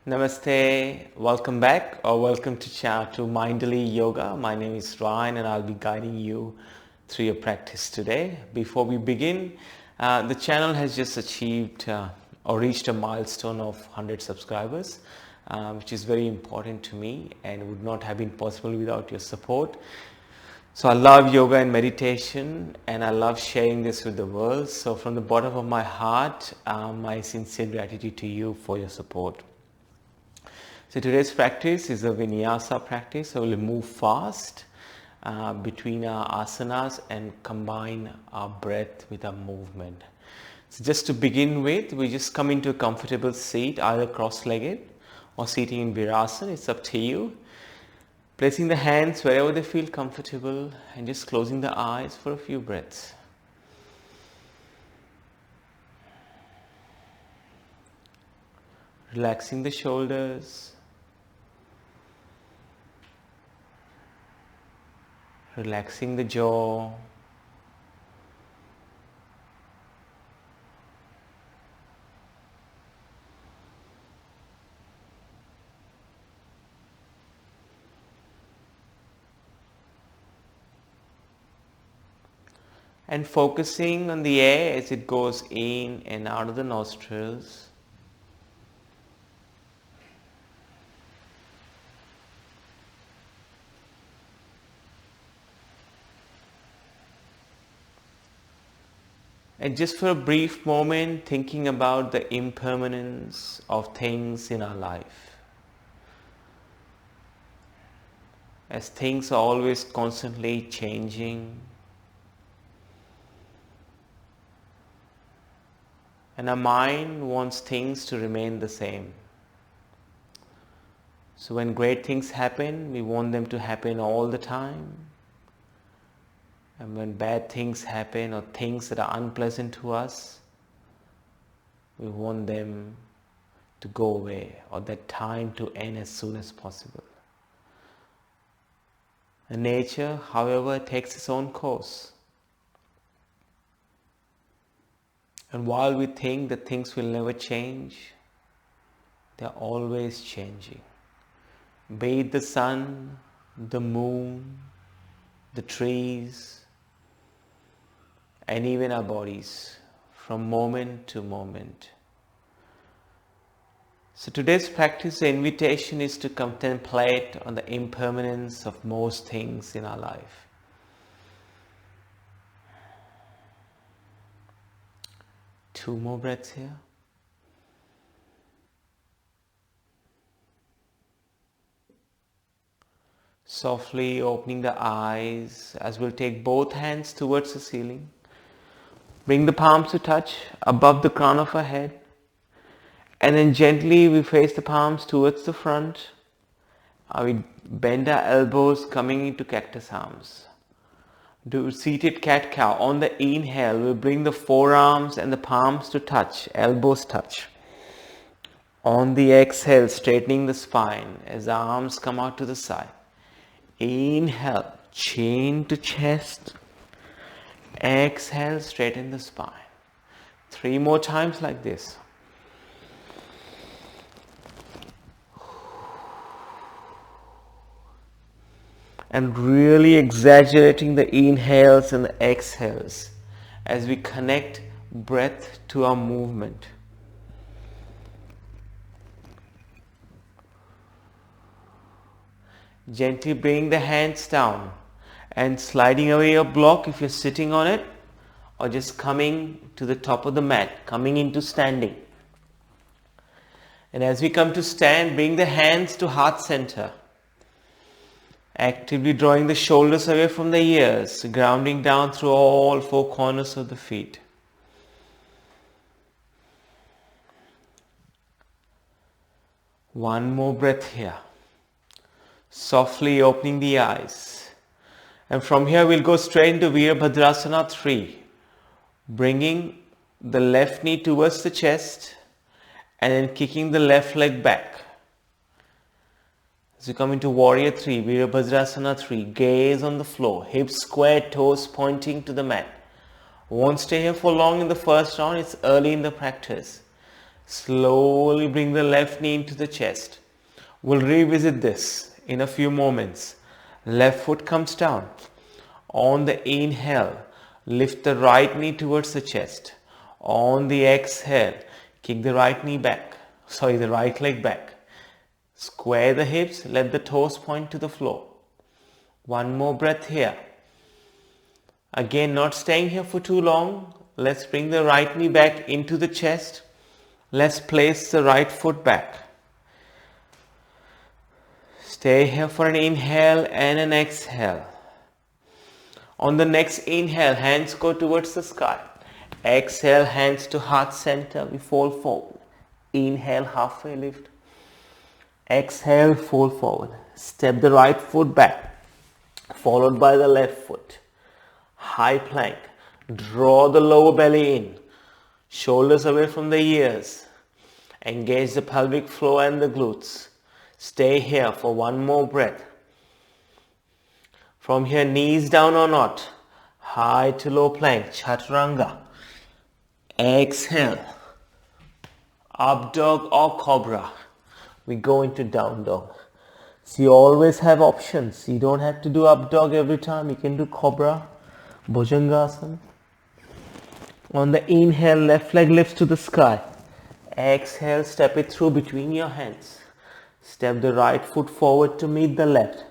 Namaste, welcome back or welcome to Mindfully Yoga. My name is Ryan and I'll be guiding you through your practice today. Before we begin, the channel has just achieved or reached a milestone of 100 subscribers, which is very important to me and would not have been possible without your support. So I love yoga and meditation and I love sharing this with the world. So from the bottom of my heart, my sincere gratitude to you for your support. So today's practice is a Vinyasa practice. So we'll move fast between our asanas and combine our breath with our movement. So just to begin with, we just come into a comfortable seat, either cross-legged or sitting in Virasana. It's up to you. Placing the hands wherever they feel comfortable and just closing the eyes for a few breaths. Relaxing the shoulders. Relaxing the jaw. And focusing on the air as it goes in and out of the nostrils. And just for a brief moment, thinking about the impermanence of things in our life. As things are always constantly changing. And our mind wants things to remain the same. So when great things happen, we want them to happen all the time. And when bad things happen or things that are unpleasant to us, we want them to go away or that time to end as soon as possible. And nature, however, takes its own course. And while we think that things will never change, they are always changing. Be it the sun, the moon, the trees, and even our bodies from moment to moment. So today's practice, the invitation is to contemplate on the impermanence of most things in our life. Two more breaths here. Softly opening the eyes as we'll take both hands towards the ceiling. Bring the palms to touch above the crown of our head. And then gently we face the palms towards the front. We bend our elbows coming into cactus arms. Do seated cat-cow. On the inhale, we'll bring the forearms and the palms to touch, elbows touch. On the exhale, straightening the spine as the arms come out to the side. Inhale, chin to chest. Exhale, straighten the spine. 3 more times like this. And really exaggerating the inhales and the exhales as we connect breath to our movement. Gently bring the hands down and sliding away your block if you're sitting on it, or just coming to the top of the mat, coming into standing. And as we come to stand, bring the hands to heart center. Actively drawing the shoulders away from the ears, grounding down through all 4 corners of the feet. One more breath here. Softly opening the eyes. And from here we'll go straight into Virabhadrasana 3. Bringing the left knee towards the chest and then kicking the left leg back. As you come into Warrior 3, Virabhadrasana 3, gaze on the floor, hips square, toes pointing to the mat. Won't stay here for long in the first round, it's early in the practice. Slowly bring the left knee into the chest. We'll revisit this in a few moments. Left foot comes down. On the inhale, lift the right knee towards the chest. On the exhale, kick the right leg back. Square the hips, let the toes point to the floor. One more breath here. Again, not staying here for too long. Let's bring the right knee back into the chest. Let's place the right foot back. Stay here for an inhale and an exhale. On the next inhale, hands go towards the sky. Exhale, hands to heart center. We fold forward. Inhale, halfway lift. Exhale, fold forward. Step the right foot back, followed by the left foot. High plank. Draw the lower belly in. Shoulders away from the ears. Engage the pelvic floor and the glutes. Stay here for one more breath. From here, knees down or not. High to low plank, Chaturanga. Exhale. Up dog or cobra. We go into down dog. So you always have options. You don't have to do up dog every time. You can do cobra, Bhujangasana. On the inhale, left leg lifts to the sky. Exhale, step it through between your hands. Step the right foot forward to meet the left.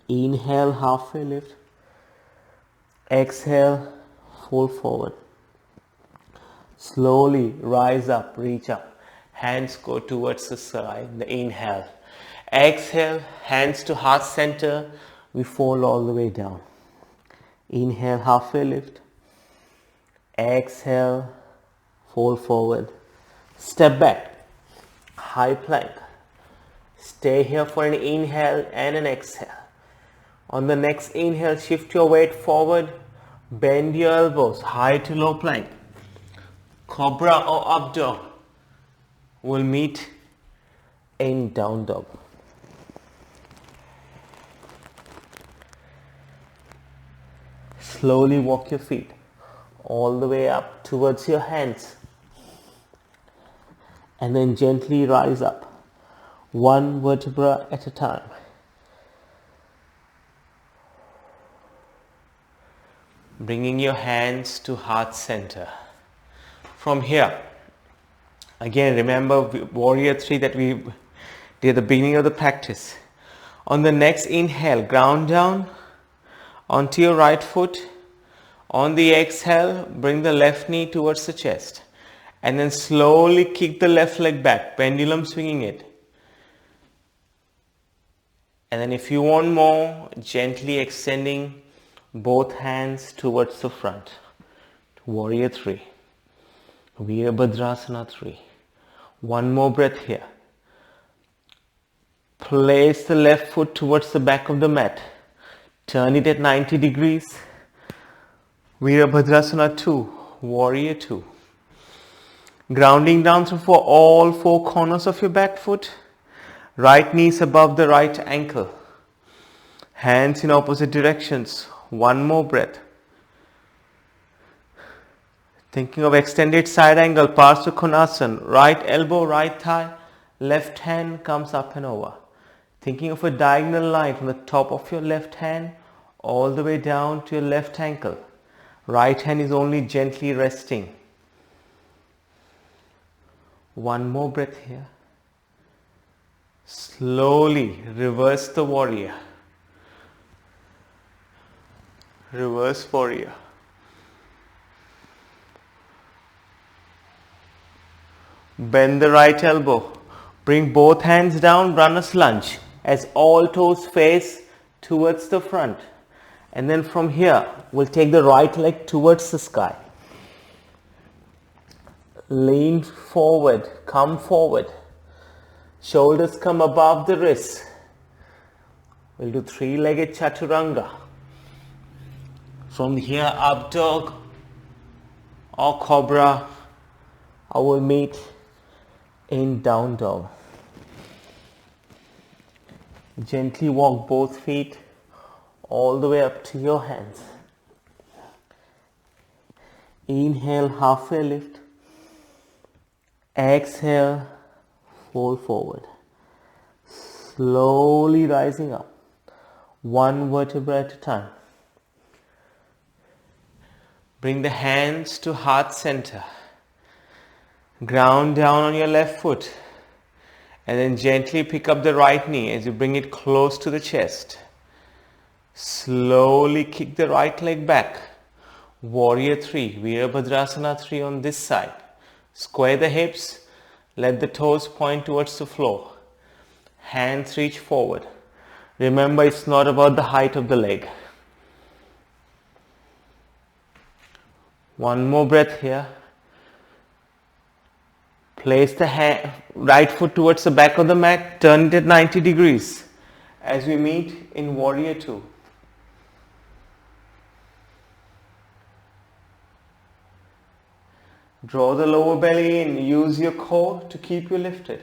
Inhale, halfway lift. Exhale, fold forward. Slowly rise up, reach up. Hands go towards the sky. The inhale. Exhale, hands to heart center. We fold all the way down. Inhale, halfway lift. Exhale, fold forward. Step back. High plank. Stay here for an inhale and an exhale. On the next inhale, shift your weight forward. Bend your elbows, high to low plank. Cobra or up dog. We'll meet in down dog. Slowly walk your feet all the way up towards your hands. And then gently rise up, one vertebra at a time. Bringing your hands to heart center. From here, again remember warrior 3 that we did at the beginning of the practice. On the next inhale, ground down onto your right foot. On the exhale, bring the left knee towards the chest. And then slowly kick the left leg back, pendulum swinging it. And then if you want more, gently extending both hands towards the front. Warrior 3. Virabhadrasana 3. One more breath here. Place the left foot towards the back of the mat. Turn it at 90 degrees. Virabhadrasana 2. Warrior 2. Grounding down through all 4 corners of your back foot. Right knee is above the right ankle. Hands in opposite directions. One more breath. Thinking of extended side angle, Parsva Konasana. Right elbow, right thigh, left hand comes up and over. Thinking of a diagonal line from the top of your left hand all the way down to your left ankle. Right hand is only gently resting. One more breath here. Slowly reverse the warrior. Reverse warrior. Bend the right elbow. Bring both hands down, runner's lunge as all toes face towards the front. And then from here, we'll take the right leg towards the sky. Lean forward, come forward. Shoulders come above the wrists. We'll do 3-legged Chaturanga. From here, up dog or cobra, I will meet in down dog. Gently walk both feet all the way up to your hands. Inhale, halfway lift. Exhale, fold forward. Slowly rising up, one vertebra at a time. Bring the hands to heart center. Ground down on your left foot. And then gently pick up the right knee as you bring it close to the chest. Slowly kick the right leg back. Warrior 3, Virabhadrasana 3 on this side. Square the hips, let the toes point towards the floor. Hands reach forward. Remember, it's not about the height of the leg. One more breath here. Place the right foot towards the back of the mat, turn it at 90 degrees as we meet in Warrior 2. Draw the lower belly in, use your core to keep you lifted.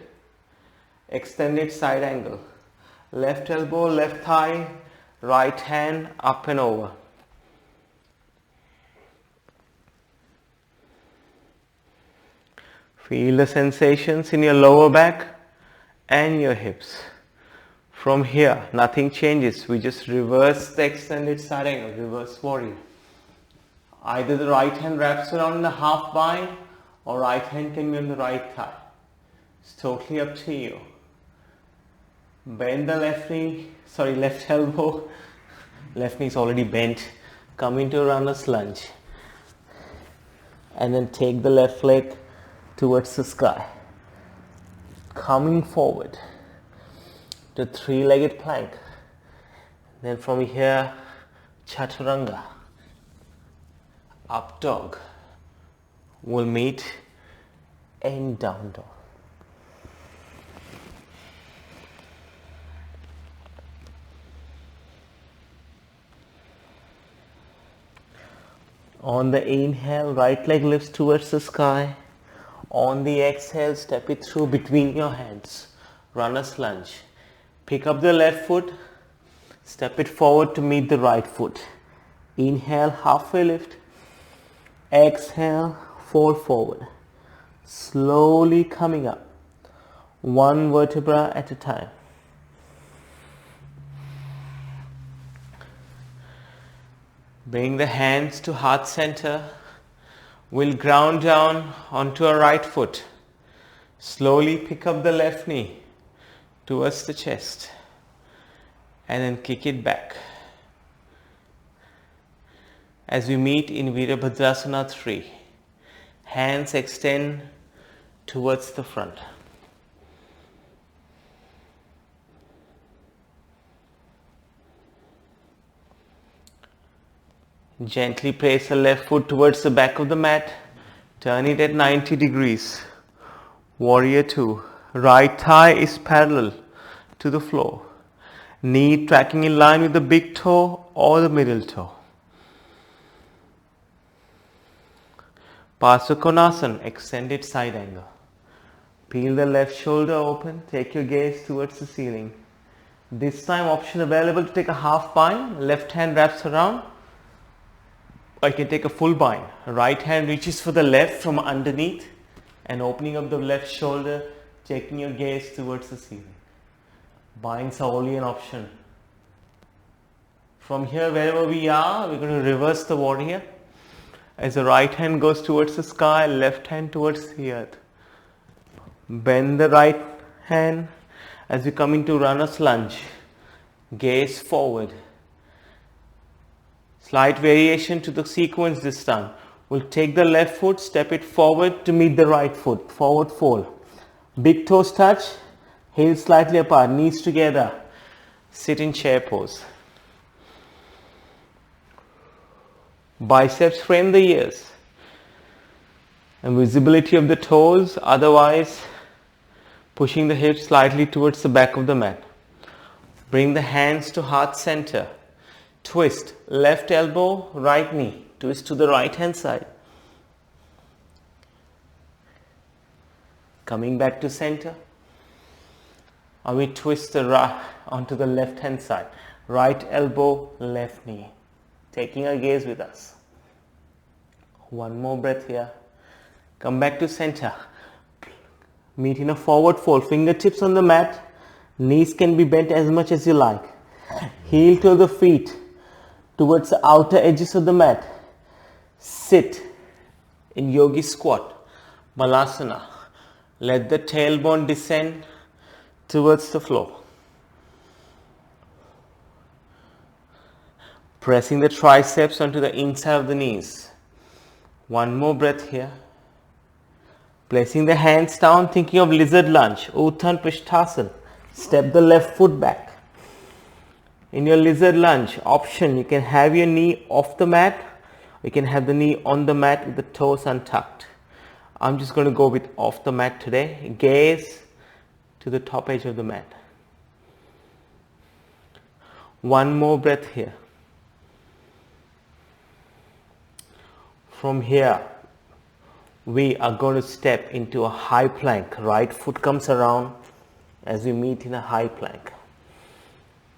Extended side angle. Left elbow, left thigh, right hand up and over. Feel the sensations in your lower back and your hips. From here, nothing changes. We just reverse the extended side angle, reverse warrior. Either the right hand wraps around in a half bind or right hand can be on the right thigh. It's totally up to you. Bend the left elbow. Left knee is already bent. Come into a runner's lunge. And then take the left leg towards the sky. Coming forward to three-legged plank. Then from here, Chaturanga. Up dog. We'll meet in down dog. On the inhale, right leg lifts towards the sky. On the exhale, step it through between your hands. Runner's lunge. Pick up the left foot, step it forward to meet the right foot. Inhale, halfway lift. Exhale, fold forward. Slowly coming up, one vertebra at a time. Bring the hands to heart center. We'll ground down onto our right foot. Slowly pick up the left knee towards the chest and then kick it back. As we meet in Virabhadrasana 3, hands extend towards the front. Gently place the left foot towards the back of the mat. Turn it at 90 degrees. Warrior 2. Right thigh is parallel to the floor. Knee tracking in line with the big toe or the middle toe. Parsvakonasana, extended side angle. Peel the left shoulder open. Take your gaze towards the ceiling. This time option available to take a half bind. Left hand wraps around. Or you can take a full bind. Right hand reaches for the left from underneath and opening up the left shoulder, taking your gaze towards the ceiling. Binds are only an option. From here, wherever we are, we're going to reverse the warrior. As the right hand goes towards the sky, left hand towards the earth. Bend the right hand as we come into runner's lunge. Gaze forward. Slight variation to the sequence this time. We'll take the left foot, step it forward to meet the right foot. Forward fold. Big toes touch, heels slightly apart, knees together. Sit in chair pose. Biceps frame the ears. And visibility of the toes, otherwise pushing the hips slightly towards the back of the mat. Bring the hands to heart center. Twist, left elbow, right knee. Twist to the right hand side. Coming back to center. And we twist the right onto the left hand side. Right elbow, left knee. Taking our gaze with us. One more breath here. Come back to center. Meet in a forward fold, fingertips on the mat, knees can be bent as much as you like. Heel to the feet towards the outer edges of the mat. Sit in Yogi Squat, Malasana. Let the tailbone descend towards the floor. Pressing the triceps onto the inside of the knees. One more breath here. Placing the hands down, thinking of lizard lunge, Uttan Prishthasana. Step the left foot back. In your lizard lunge option, you can have your knee off the mat. You can have the knee on the mat with the toes untucked. I'm just going to go with off the mat today. Gaze to the top edge of the mat. One more breath here. From here, we are going to step into a high plank. Right foot comes around as we meet in a high plank.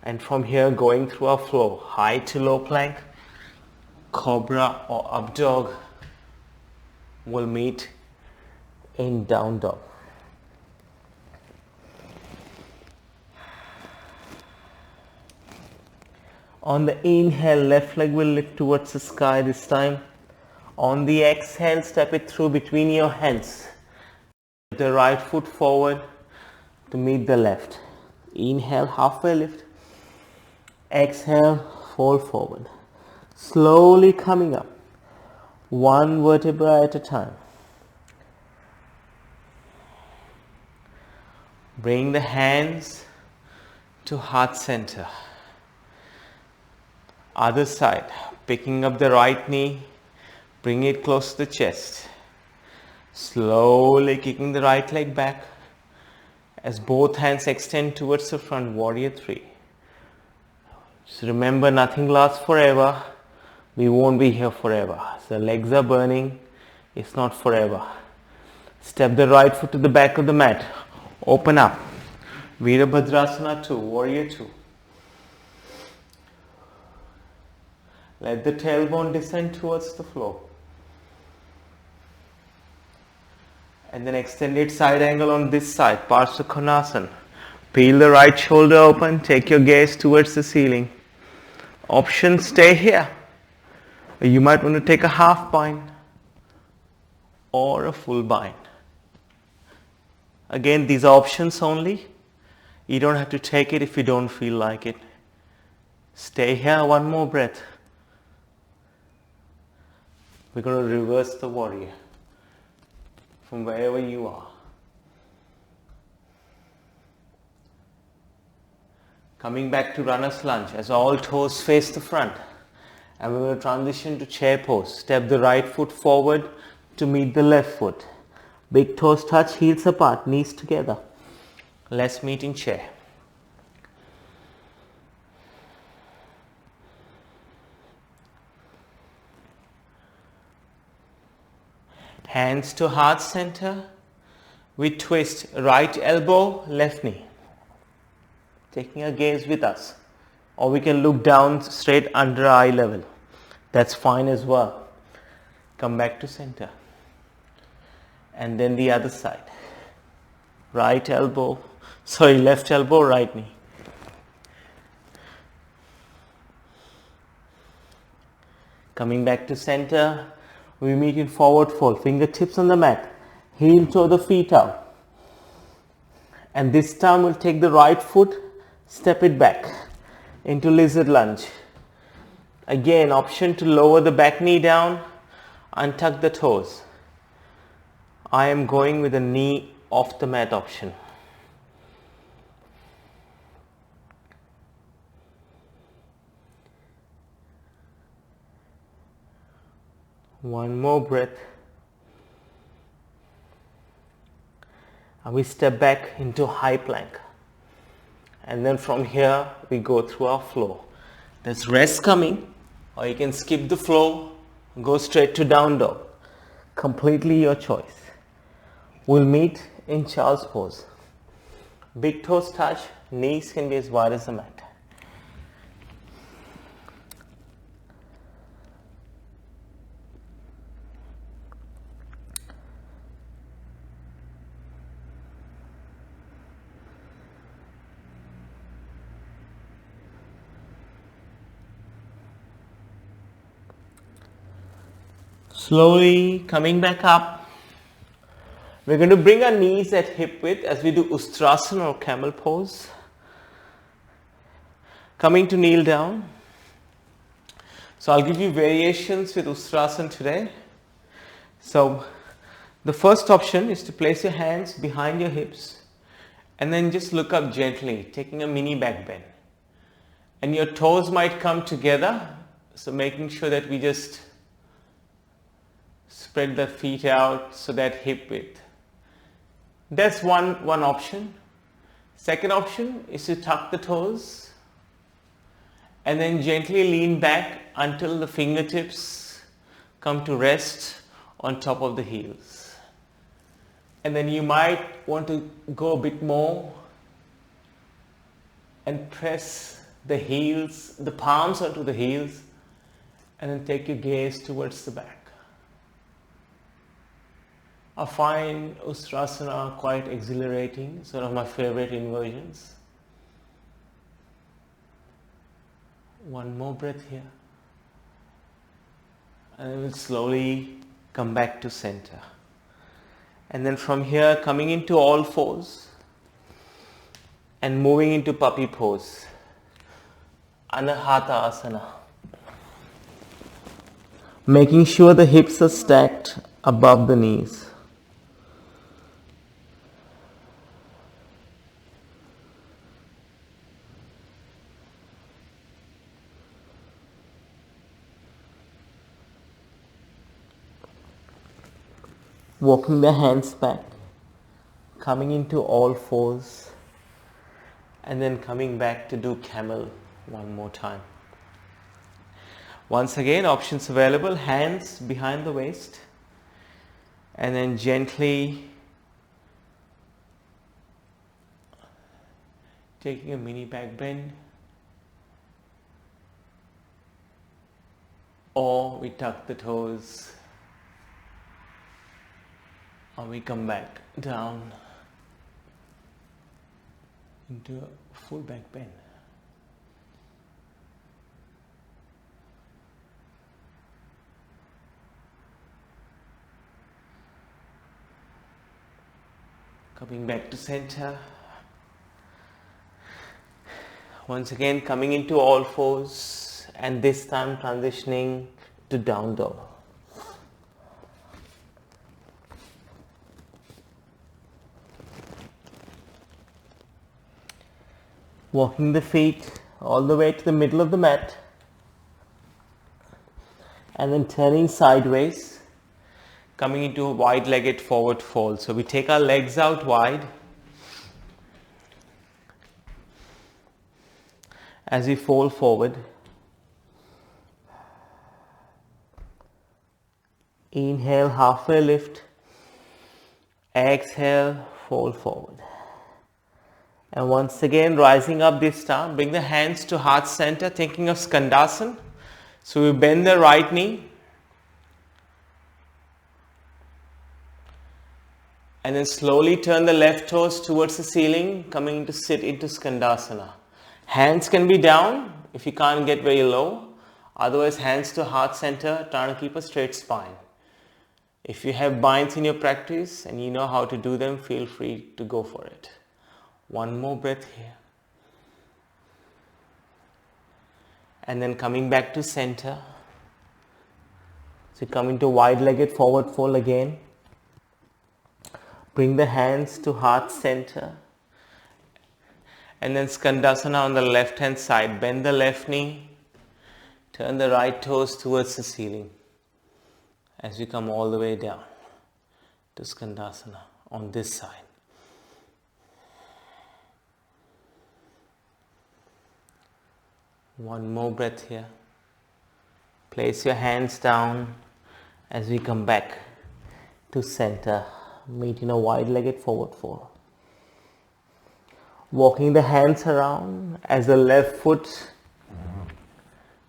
And from here, going through our flow, high to low plank, cobra or up dog will meet in down dog. On the inhale, left leg will lift towards the sky this time. On the exhale, step it through between your hands. The right foot forward to meet the left. Inhale, halfway lift. Exhale, fold forward. Slowly coming up. One vertebra at a time. Bring the hands to heart center. Other side. Picking up the right knee. Bring it close to the chest. Slowly kicking the right leg back as both hands extend towards the front, warrior three. Just remember, nothing lasts forever. We won't be here forever. So legs are burning. It's not forever. Step the right foot to the back of the mat. Open up. Virabhadrasana 2, warrior 2. Let the tailbone descend towards the floor. And then extended side angle on this side, Parsva Konasana. Peel the right shoulder open, take your gaze towards the ceiling. Option, stay here. You might want to take a half bind or a full bind. Again, these are options only. You don't have to take it if you don't feel like it. Stay here, one more breath. We're going to reverse the warrior from wherever you are. Coming back to runner's lunge as all toes face the front. And we're going to transition to chair pose. Step the right foot forward to meet the left foot. Big toes touch, heels apart, knees together. Let's meet in chair. Hands to heart center. We twist right elbow, left knee. Taking a gaze with us. Or we can look down straight under eye level. That's fine as well. Come back to center. And then the other side. Left elbow, right knee. Coming back to center. We meet in forward fold, fingertips on the mat, heel toe the feet out. And this time we'll take the right foot, step it back into lizard lunge. Again, option to lower the back knee down, untuck the toes. I am going with the knee off the mat option. One more breath. And we step back into high plank. And then from here, we go through our flow. There's rest coming, or you can skip the flow, go straight to down dog. Completely your choice. We'll meet in child's pose. Big toes touch, knees can be as wide as the mat. Slowly coming back up. We're going to bring our knees at hip width as we do Ustrasana or Camel Pose. Coming to kneel down. So I'll give you variations with Ustrasana today. So the first option is to place your hands behind your hips and then just look up gently, taking a mini back bend. And your toes might come together, so making sure that we just spread the feet out so that hip width. That's one option. Second option is to tuck the toes and then gently lean back until the fingertips come to rest on top of the heels. And then you might want to go a bit more and press the heels, the palms onto the heels, and then take your gaze towards the back. I find Ustrasana quite exhilarating. It's one of my favorite inversions. One more breath here. And then we'll slowly come back to center. And then from here, coming into all fours and moving into puppy pose. Anahata Asana. Making sure the hips are stacked above the knees. Walking the hands back, coming into all fours, and then coming back to do camel one more time. Once again, options available, hands behind the waist, and then gently taking a mini back bend, or we tuck the toes, or we come back down into a full back bend. Coming back to center. Once again coming into all fours, and this time transitioning to down dog. Walking the feet all the way to the middle of the mat and then turning sideways, coming into a wide-legged forward fold. So we take our legs out wide as we fold forward. Inhale, halfway lift. Exhale, fold forward. And once again, rising up this time, bring the hands to heart center, thinking of Skandasana. So we bend the right knee. And then slowly turn the left toes towards the ceiling, coming to sit into Skandasana. Hands can be down if you can't get very low. Otherwise, hands to heart center, trying to keep a straight spine. If you have binds in your practice and you know how to do them, feel free to go for it. One more breath here. And then coming back to center. So come into wide-legged forward fold again. Bring the hands to heart center. And then Skandasana on the left hand side. Bend the left knee. Turn the right toes towards the ceiling. As we come all the way down to Skandasana on this side. One more breath here. Place your hands down as we come back to center. Meet in a wide-legged forward fold. Walking the hands around as the left foot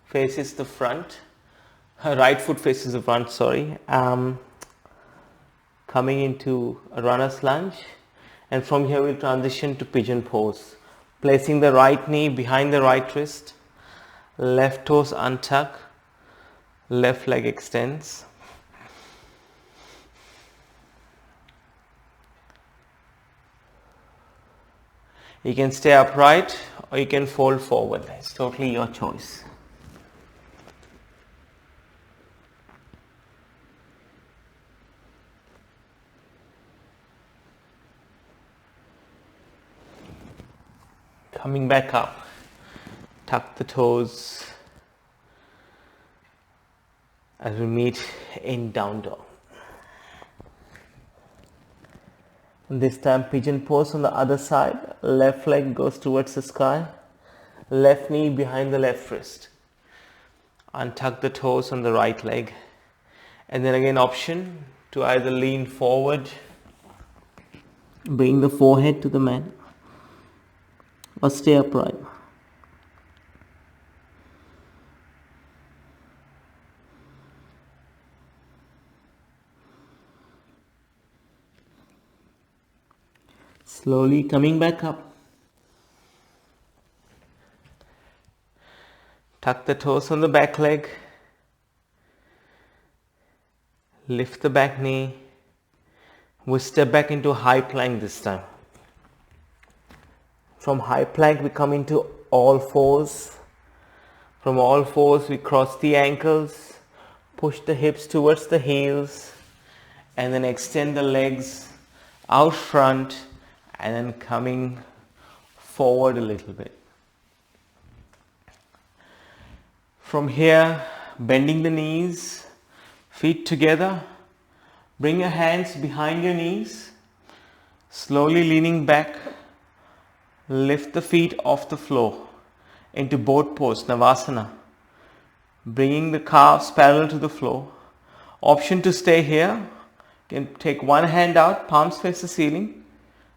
faces the front. Right foot faces the front, sorry. Coming into a runner's lunge. And from here we'll transition to pigeon pose. Placing the right knee behind the right wrist. Left toes untuck, left leg extends. You can stay upright or you can fold forward. It's totally your choice. Coming back up, tuck the toes as we meet in down dog. This time pigeon pose on the other side. Left leg goes towards the sky. Left knee behind the left wrist. Untuck the toes on the right leg. And then again option to either lean forward, bring the forehead to the mat, or stay upright. Slowly coming back up. Tuck the toes on the back leg. Lift the back knee. We step back into high plank this time. From high plank we come into all fours. From all fours we cross the ankles, push the hips towards the heels, and then extend the legs out front and then coming forward a little bit. From here, bending the knees, feet together, bring your hands behind your knees, slowly leaning back, lift the feet off the floor into boat pose, Navasana, bringing the calves parallel to the floor. Option to stay here, you can take one hand out, palms face the ceiling.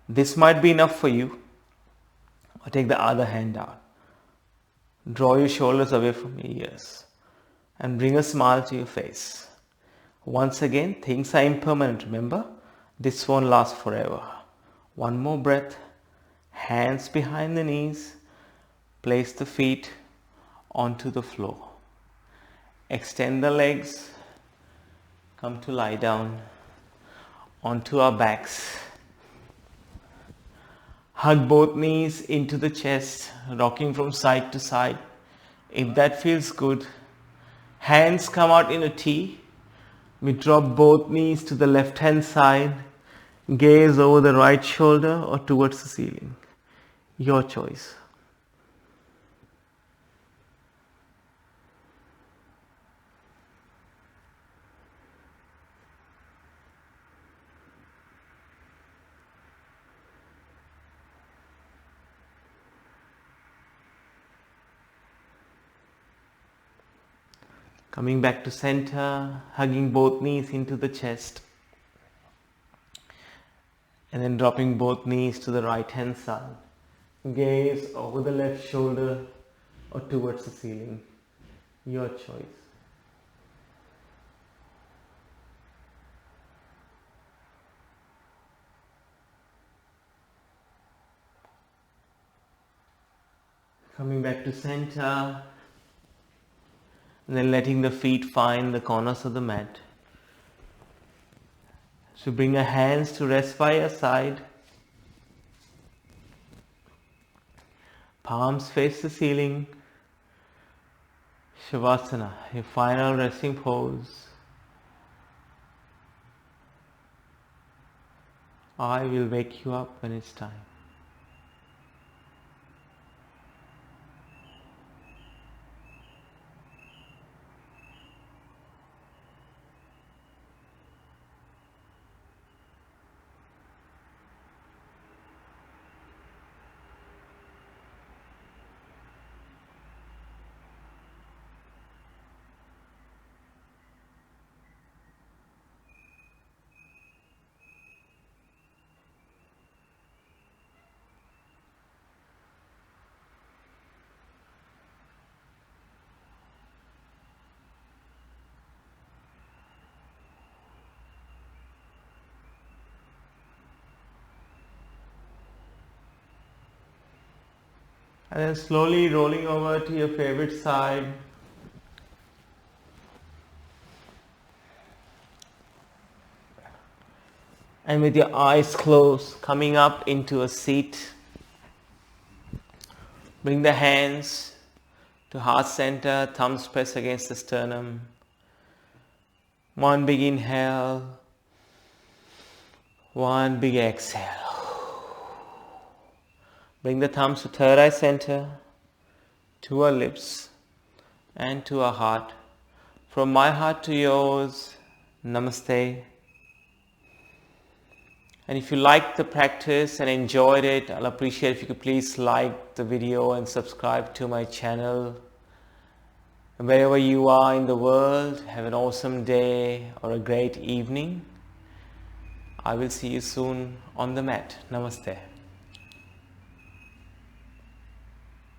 This might be enough for you, or take the other hand out. Draw your shoulders away from your ears and bring a smile to your face. Once again, things are impermanent. Remember, this won't last forever. One more breath, hands behind the knees, place the feet onto the floor. Extend the legs, come to lie down onto our backs. Hug both knees into the chest, rocking from side to side. If that feels good, hands come out in a T. We drop both knees to the left hand side, gaze over the right shoulder or towards the ceiling. Your choice. Coming back to center, hugging both knees into the chest. And then dropping both knees to the right hand side. Gaze over the left shoulder or towards the ceiling. Your choice. Coming back to center. And then letting the feet find the corners of the mat. So bring your hands to rest by your side. Palms face the ceiling. Shavasana, your final resting pose. I will wake you up when it's time. And then slowly rolling over to your favorite side. And with your eyes closed, coming up into a seat. Bring the hands to heart center, thumbs press against the sternum. One big inhale, one big exhale. Bring the thumbs to third eye center, to our lips and to our heart. From my heart to yours, Namaste. And if you liked the practice and enjoyed it, I'll appreciate if you could please like the video and subscribe to my channel. And wherever you are in the world, have an awesome day or a great evening. I will see you soon on the mat. Namaste.